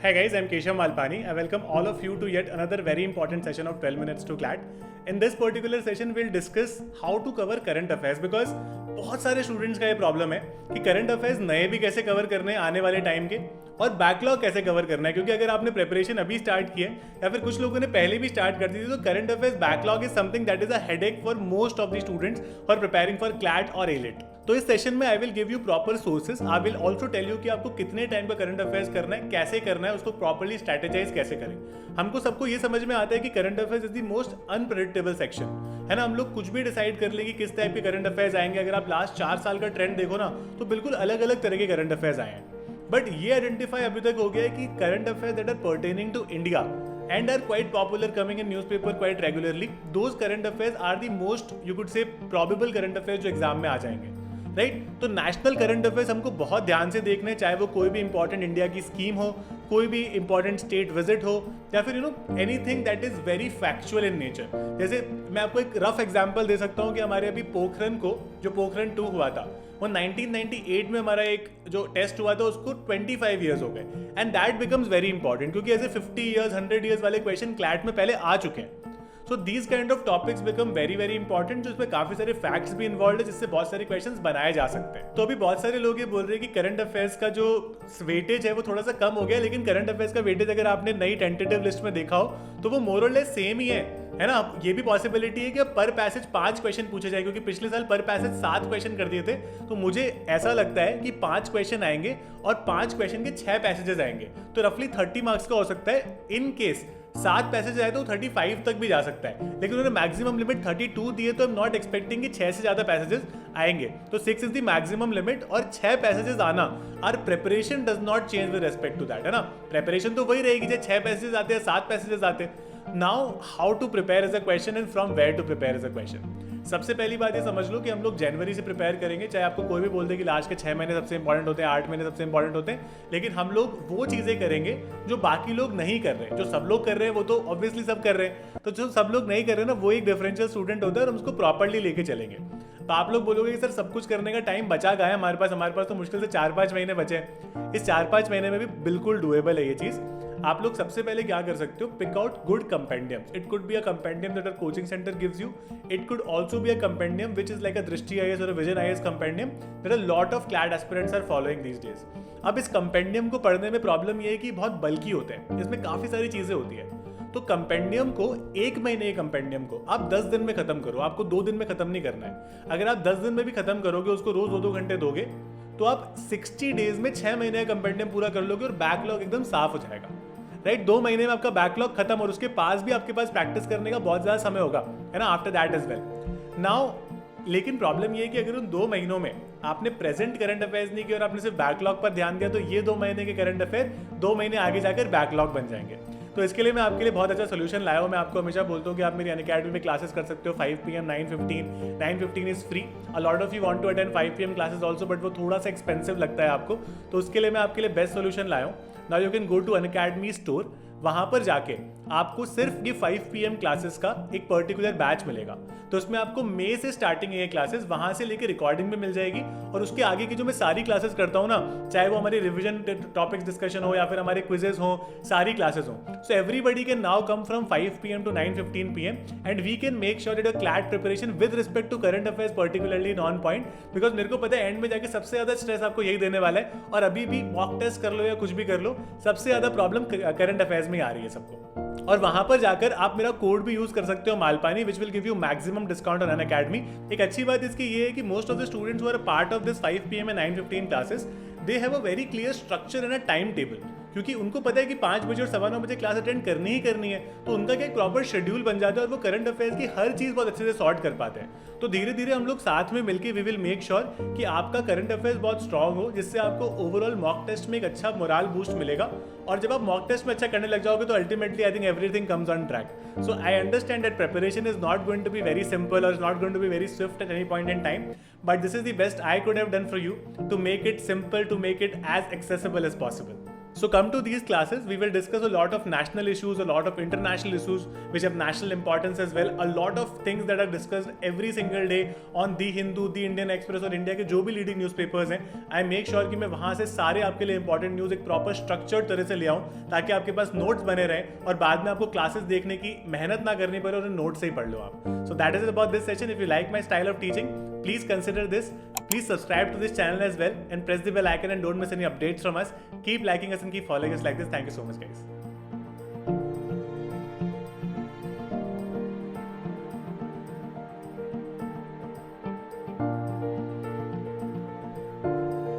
Hi guys, I'm Keshav Malpani. I welcome all of you to yet another very important session of 12 minutes to CLAT. In this particular session, we'll discuss how to cover current affairs because बहुत सारे students का ये problem है कि current affairs नए भी कैसे cover करने हैं आने वाले टाइम के और बैकलॉग कैसे कवर करना है, क्योंकि अगर आपने प्रिपरेशन अभी स्टार्ट की है या फिर कुछ लोगों ने पहले भी स्टार्ट कर दी थी तो current affairs backlog is something that is a headache for most of the students for preparing for CLAT और एलिट. तो इस सेशन में I will give you proper sources. I will also tell you कि आपको कितने time का current affairs करना है, कैसे करना है, उसको प्रॉपर्ली स्ट्रेटेजाइज कैसे करें. हमको सबको ये समझ में आता है कि current affairs is the most unpredictable section है ना. हम लोग कुछ भी डिसाइड कर ले कि किस टाइप के करंट अफेयर्स आएंगे. अगर आप लास्ट 4 साल का ट्रेंड देखो ना तो बिल्कुल अलग अलग तरह के करंट अफेयर्स आए हैं. बट ये आइडेंटिफाई अभी तक हो गया है कि current affairs that are pertaining to India and are quite popular coming in newspaper quite regularly, those current affairs are the most you could say probable current affairs जो एग्जाम में आ जाएंगे, राइट. तो नेशनल करंट अफेयर्स हमको बहुत ध्यान से देखने हैं, चाहे वो कोई भी इंपॉर्टेंट इंडिया की स्कीम हो, कोई भी इंपॉर्टेंट स्टेट विजिट हो या फिर anything that is very factual in nature. जैसे मैं आपको एक रफ एग्जांपल दे सकता हूँ कि हमारे अभी पोखरन को जो पोखरन 2 हुआ था वो 1998 में हमारा एक जो टेस्ट हुआ था उसको 25 ईयर्स हो गए and that becomes very important क्योंकि ऐसे 50 ईयर्स 100 ईयर्स वाले क्वेश्चन क्लैट में पहले आ चुके हैं. So these kind of topics become very very important जिसमें काफी सारे फैक्ट्स भी इन्वॉल्व है जिससे बहुत सारे क्वेश्चंस बनाए जा सकते हैं. तो अभी बहुत सारे लोग ये बोल रहे हैं कि करंट अफेयर्स का जो वेटेज है वो थोड़ा सा कम हो गया, लेकिन करंट अफेयर्स का वेटेज अगर आपने नई टेंटेटिव लिस्ट में देखा हो तो वो मोर और लेस सेम ही है ना. ये भी पॉसिबिलिटी है कि पर पैसेज 5 क्वेश्चन पूछे जाए, क्योंकि पिछले साल पर पैसेज 7 क्वेश्चन कर दिए थे. तो मुझे ऐसा लगता है कि 5 क्वेश्चन आएंगे और 5 क्वेश्चन के 6 पैसेजेस आएंगे तो रफली 30 मार्क्स का हो सकता है. इन केस 7 पैसेज आए तो 35 तक भी जा सकता है, लेकिन उन्होंने मैक्सिमम लिमिट 32 दी है तो आई एम नॉट एक्सपेक्टिंग कि 6 से ज्यादा पैसेजेस आएंगे. तो 6 इज द मैक्सिमम लिमिट और 6 पैसेजेस आना our preparation does not change with respect to that, है ना. प्रिपरेशन तो वही रहेगी चाहे 6 पैसेजेस आते हैं 7 पैसेजेस आते हैं. Now how to prepare as a question and from where to prepare as a question. सबसे पहली बात ये समझ लो कि हम लोग जनवरी से प्रिपेयर करेंगे, चाहे आपको कोई भी बोल दे कि लास्ट के 6 महीने सबसे इंपॉर्टेंट होते हैं, 8 महीने सबसे इंपॉर्टेंट होते हैं, लेकिन हम लोग वो चीजें करेंगे जो बाकी लोग नहीं कर रहे. जो सब लोग कर रहे हैं वो तो ऑब्वियसली सब कर रहे हैं, तो जो सब लोग नहीं कर रहे हैं ना वो एक डिफरेंशियल स्टूडेंट होता है और हम उसको प्रॉपर्ली लेके चलेंगे. तो आप लोग बोलोगे कि सर सब कुछ करने का टाइम बचा गया है हमारे पास तो मुश्किल से 4-5 महीने बचे हैं. इस 4-5 महीने में भी बिल्कुल डुएबल है ये चीज. आप लोग सबसे पहले क्या कर सकते हो, pick out good compendiums. It could be a compendium that our coaching centre gives you. It could also be a compendium which is like a Drishti IAS और a Vision IAS compendium that a lot of CLAT aspirants are following these days. अब इस compendium को पढ़ने में problem ये है कि बहुत बल्कि होते हैं, इसमें काफी सारी चीजें होती है. तो कंपेंडियम को 1 महीने के कंपेंडियम को आप 10 दिन में खत्म करो. आपको 2 दिन में खत्म नहीं करना है. अगर आप 10 दिन में भी खत्म करोगे, उसको रोज 2-2 घंटे दोगे तो आप 60 डेज में 6 महीने का कंपेंडियम पूरा कर लोगे और बैकलॉग एकदम साफ हो जाएगा, राइट. 2 महीने में आपका बैकलॉग खत्म और उसके पास भी आपके पास प्रैक्टिस करने का बहुत ज्यादा समय होगा, है ना, after that as well. Now लेकिन प्रॉब्लम ये है कि अगर उन 2 महीनों में आपने प्रेजेंट करंट अफेयर्स नहीं किया और आपने सिर्फ बैकलॉग पर ध्यान दिया तो ये 2 महीने के करंट अफेयर 2 महीने आगे जाकर बैकलॉग बन जाएंगे. तो इसके लिए मैं आपके लिए बहुत अच्छा सोल्यूशन लाया हूँ. मैं आपको हमेशा बोलता हूँ कि आप मेरी अनअकैडमी में क्लासेस कर सकते हो 5 PM 9:15 is free. A lot of you want to attend 5 PM classes also, but वो थोड़ा सा एक्सपेंसिव लगता है आपको. तो उसके लिए मैं आपके लिए बेस्ट सोल्यूशन लाया हूँ. Now you can go to Unacademy store. वहां पर जाके आपको सिर्फ ये 5 PM क्लासेस का एक पर्टिकुलर बैच मिलेगा. तो उसमें आपको मई से स्टार्टिंग है ये क्लासेस, वहां से लेकर रिकॉर्डिंग भी मिल जाएगी और उसके आगे की जो मैं सारी क्लासेस करता हूँ ना, चाहे वो हमारे रिवीजन टॉपिक्स डिस्कशन हो या फिर हमारे क्विजेस हो, सारी क्लासेस हो. So everybody can now come from 5 PM to 9:15 PM and we can make sure that your CLAT preparation with respect to current affairs particularly in on point. Because मेरे को पता है एंड में जाके सबसे ज्यादा स्ट्रेस आपको यही देने वाला है. और अभी भी मॉक टेस्ट कर लो या कुछ भी कर लो, सबसे ज्यादा प्रॉब्लम करंट अफेयर्स में आ रही है सबको. और वहां पर जाकर आप मेरा कोड भी यूज कर सकते हो Malpani, which will give you maximum discount on Unacademy. एक अच्छी बात इसकी ये है कि most of the students who are part of this 5 PM and 9:15 classes they have a very clear structure and a time table, क्योंकि उनको पता है कि 5 बजे और 9:15 बजे क्लास अटेंड करनी ही करनी है. तो उनका क्या एक प्रॉपर शेड्यूल बन जाता है और वो करंट अफेयर्स की हर चीज बहुत अच्छे से सॉर्ट कर पाते हैं. तो धीरे धीरे हम लोग साथ में मिलकर वी विल मेक श्योर कि आपका करंट अफेयर्स बहुत स्ट्रांग हो, जिससे आपको ओवरऑल मॉक टेस्ट में एक अच्छा मोरल बूस्ट मिलेगा. और जब आप मॉक टेस्ट में अच्छा करने लग जाओगे तो ultimately I think everything comes on track. So I understand that preparation is not going to be very simple और is not going to be very swift at any point in time, but this is the best I could have done for you to make it simple, to make it as accessible as possible. So come to these classes, we will discuss a lot of national issues, a lot of international issues which have national importance as well, a lot of things that are discussed every single day on The Hindu, The Indian Express और India के जो भी leading newspapers हैं. I make sure कि मैं वहाँ से सारे आपके लिए इंपॉर्टेंट न्यूज़ एक प्रॉपर स्ट्रक्चर्ड तरह से ले आऊँ ताकि आपके पास नोट्स बने रहें और बाद में आपको क्लासेस देखने की मेहनत ना करनी पड़े और नोट से ही पढ़ लो आप. So that is about this session. If you like my style of teaching, please consider this. Please subscribe to this channel as well and press the bell icon and don't miss any updates from us. Keep liking us and keep following us like this. Thank you so much, guys.